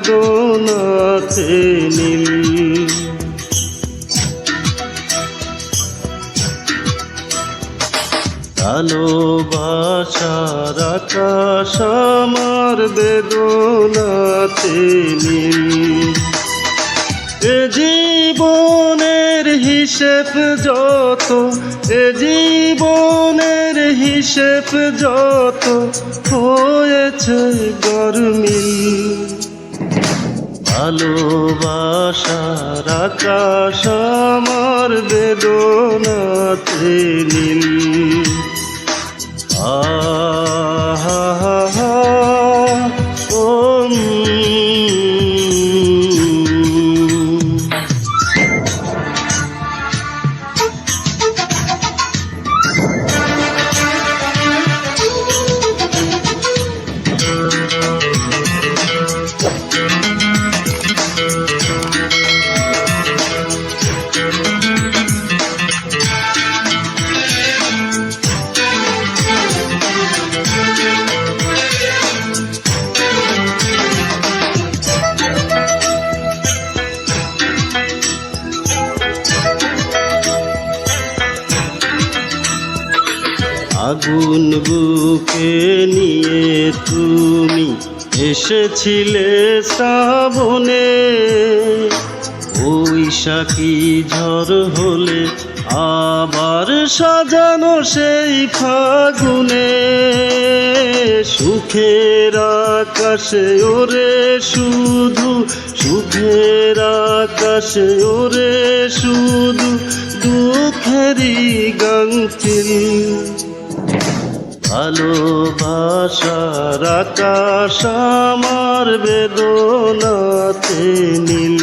বেদনাতে নীল। ভালোবাসার আকাশ আমার বেদনাতে নীল। এ জীবনের হিসেব যত, এ জীবনের হিসেব যত হয়েছে গরমিল। ভালোবাসার আকাশ আমার বেদনাতে নীল। আগুন বুকে নিয়ে তুমি এসেছিলে শ্রাবণে, বৈশাখী ঝড় হলে আবার সাজানো সেই ফাগুনে। সুখের আকাশে ওরে শুধু, সুখের আকাশে ওরে শুধু দুঃখেরই গাংচিল। ভালোবাসার আকাশ আমার বেদনাতে নীল।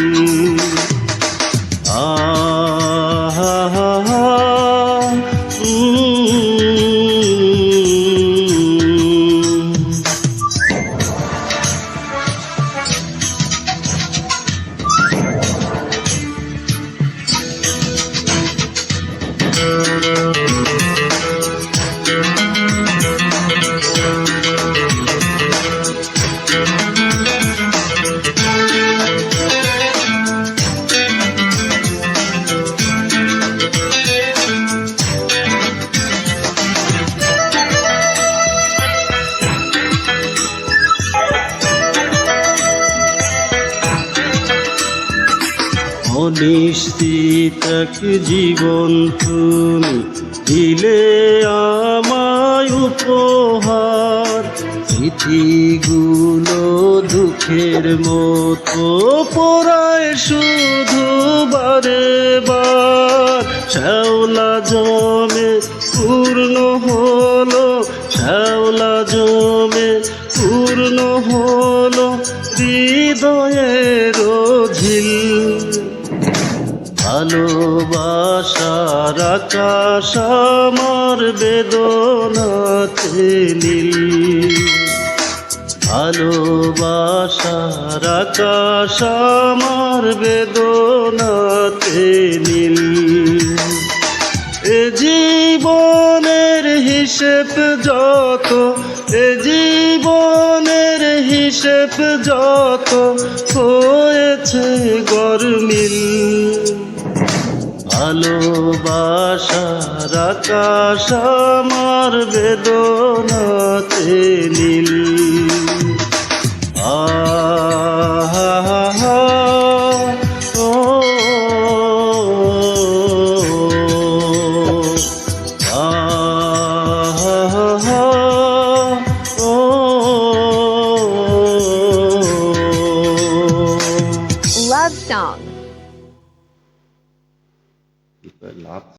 অনিশ্চিত এক জীবন তুমি দিলে আমায় উপহার। স্মৃতিগুলো দুঃখের মতো পোড়ায় শুধু বারে বার। শ্যাওলা জমে পূর্ণ হলো, শ্যাওলা জমে পূর্ণ হলো হৃদয়ের ঝিল। ভালোবাসার আকাশ আমার বেদনাতে নীল। ভালোবাসার আকাশ আমার বেদনাতে নীল। এ জীবনের হিসেব যত, এ জীবনের হিসেব যত হয়েছে গরমিল। ভালোবাসার আকাশ আমার বেদনাতে নীল।